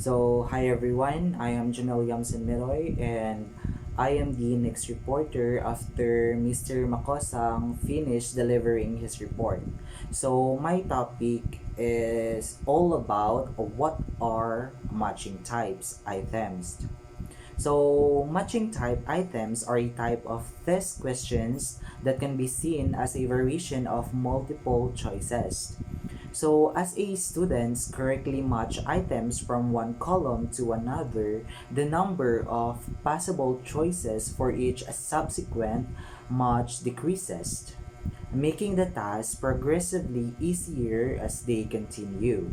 So, hi everyone, I am Jamel Yamson Miroy and I am the next reporter after Mr. Makosang finished delivering his report. So, my topic is all about what are matching types items. So, matching type items are a type of test questions that can be seen as a variation of multiple choices. So, as a students correctly match items from one column to another, the number of possible choices for each subsequent match decreases, making the task progressively easier as they continue.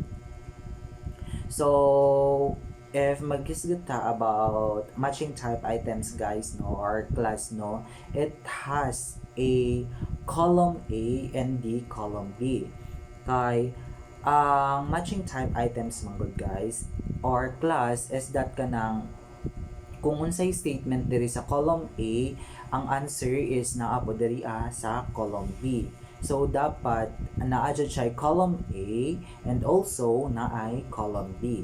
So, if maghisgot ta about matching type items guys no or class no, it has a column A and the column B. Kay ang matching type items manggod guys or class is that kanang kung unsay statement diri sa column A, ang answer is naa po diri sa column B. So dapat naa jud siya column A and also naay column B.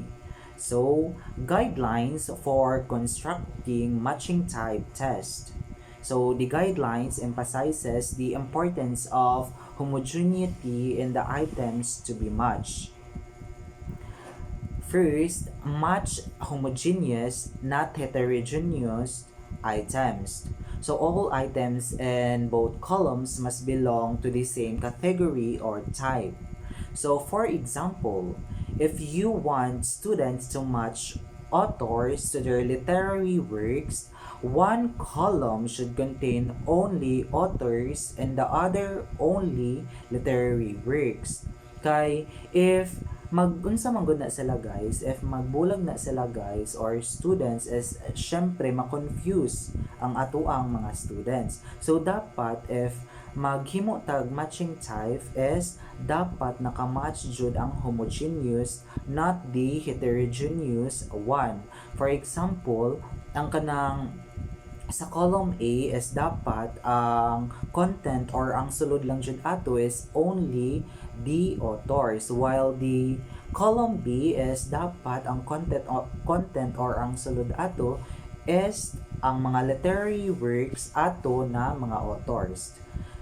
So guidelines for constructing matching type test. So the guidelines emphasizes the importance of homogeneity in the items to be matched. First, match homogeneous, not heterogeneous items. So all items in both columns must belong to the same category or type. So for example, if you want students to match authors to their literary works, one column should contain only authors and the other only literary works. Kay if magunsa man gud na sila guys, if magbulag na sila guys or students is syempre ma-confuse ang atuang mga students. So dapat if maghimo tag matching type is dapat nakamatch jud ang homogeneous not the heterogeneous one. For example, ang kanang sa column A is dapat ang content or ang sulod lang jud ato is only the authors, while the column B is dapat ang content or ang sulod ato is ang mga literary works ato na mga authors.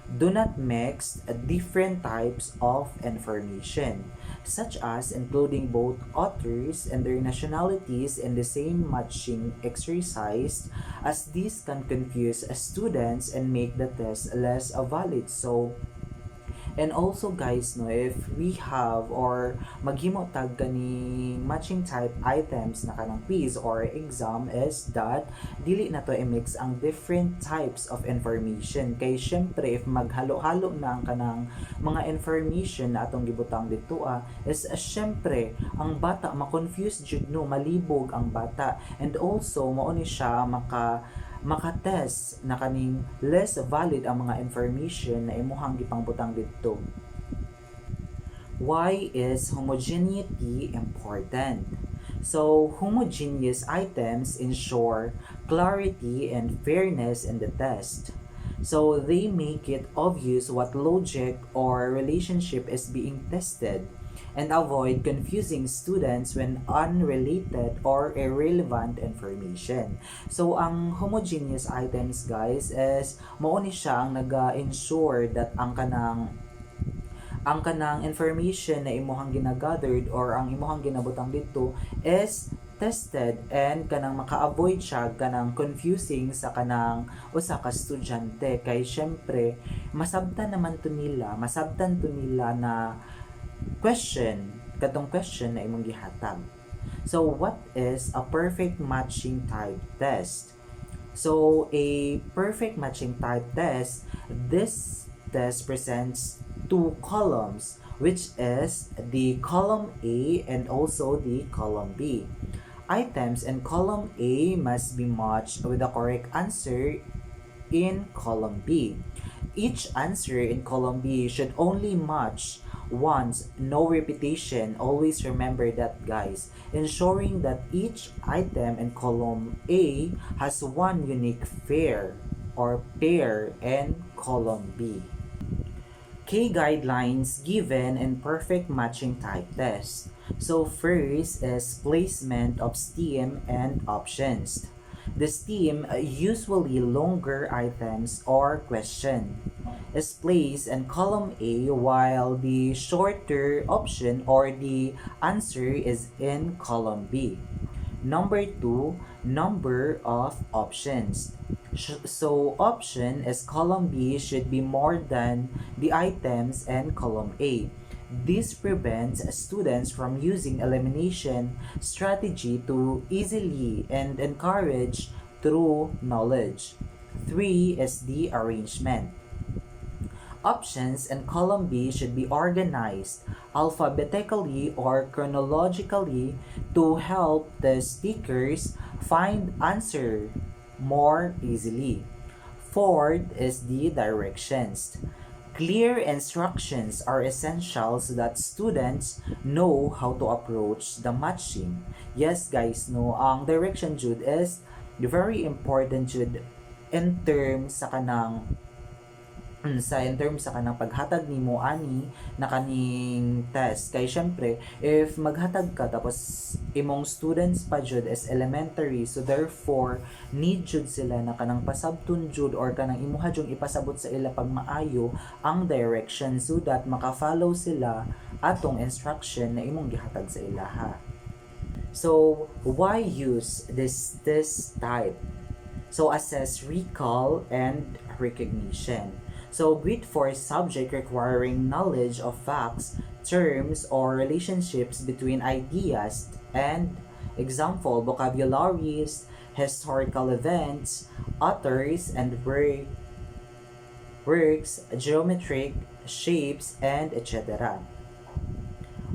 Do not mix different types of information, such as including both authors and their nationalities in the same matching exercise, as this can confuse students and make the test less valid. So, and also guys no, if we have or maghimo tag kaning matching type items na kanang quiz or exam is that dili na to i-mix ang different types of information. Kay syempre if maghalo-halo na ang kanang mga information na atong gibutang dito is syempre ang bata ma-confuse jud no, malibog ang bata, and also mao ni siya makatest na kaning less valid ang mga information na imuhang gipangbutang dito. Why is homogeneity important? So, homogeneous items ensure clarity and fairness in the test. So, they make it obvious what logic or relationship is being tested and avoid confusing students when unrelated or irrelevant information. So, ang homogeneous items guys is mao ni siya ang naga-ensure that ang kanang information na imuhang ginagathered or ang imuhang ginabutang dito is tested and kanang maka-avoid siya kanang confusing sa kanang usa ka estudyante. Kay syempre masabtan to nila na katong question na imong gihatag. So what is a perfect matching type test? So a perfect matching type test, this test presents two columns, which is the column A and also the column B. Items in column A must be matched with the correct answer in column B. Each answer in column B should only match once, no repetition. Always remember that guys, ensuring that each item in column A has one unique pair in column B. Key guidelines given in perfect matching type test. So first is placement of STEAM and options. The STEAM, usually longer items or question, is placed in column A while the shorter option or the answer is in column B. Number two, number of options. So option is column B should be more than the items in column A. This prevents students from using elimination strategy to easily and encourage through knowledge. 3 is the arrangement. Options in column B should be organized alphabetically or chronologically to help the speakers find answer more easily. Fourth is the directions. Clear instructions are essential so that students know how to approach the matching. Yes guys, no, ang direction jud is very important jud in terms sa kanang in terms sa kanang paghatag nimo ani na kaning test kay syempre if maghatag ka tapos imong students pa jud is elementary, so therefore need jud sila na kanang pasabton jud or kanang imuha jud ipasabot sa ila pag maayo ang direction so that maka-follow sila atong instruction na imong gihatag sa ila ha. So why use this type? So assess recall and recognition. So great for a subject requiring knowledge of facts, terms, or relationships between ideas and example, vocabularies, historical events, authors, and works, geometric shapes, and etc.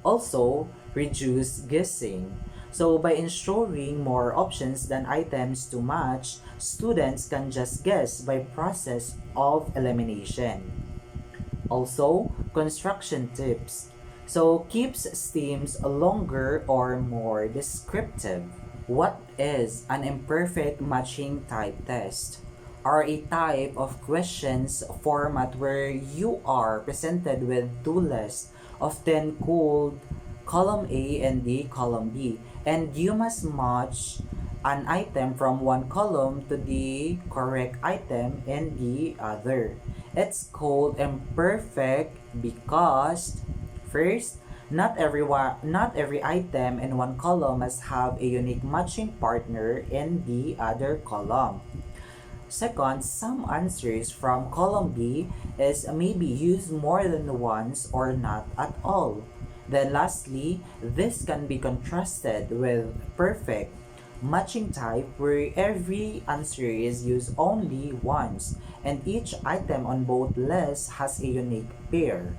Also, reduce guessing. So by ensuring more options than items to match, students can just guess by process of elimination. Also, construction tips. So keeps themes longer or more descriptive. What is an imperfect matching type test? Are a type of questions format where you are presented with two lists, often called column A and the column B, and you must match an item from one column to the correct item in the other. It's called imperfect because first, not every item in one column must have a unique matching partner in the other column. Second, some answers from column B is maybe used more than once or not at all. Then lastly, this can be contrasted with perfect matching type where every answer is used only once and each item on both lists has a unique pair.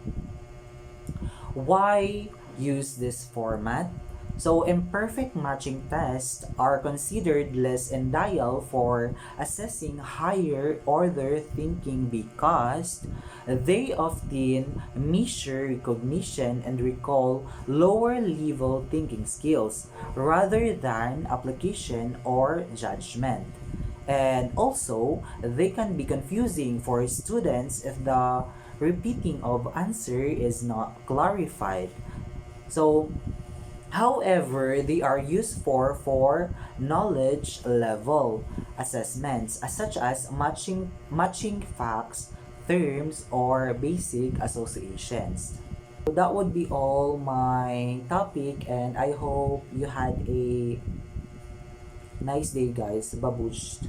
Why use this format? So imperfect matching tests are considered less ideal for assessing higher order thinking because they often measure recognition and recall lower level thinking skills rather than application or judgment. And also, they can be confusing for students if the repeating of answer is not clarified. So, however, they are used for knowledge level assessments such as matching facts, terms, or basic associations. So that would be all my topic and I hope you had a nice day guys. Babush.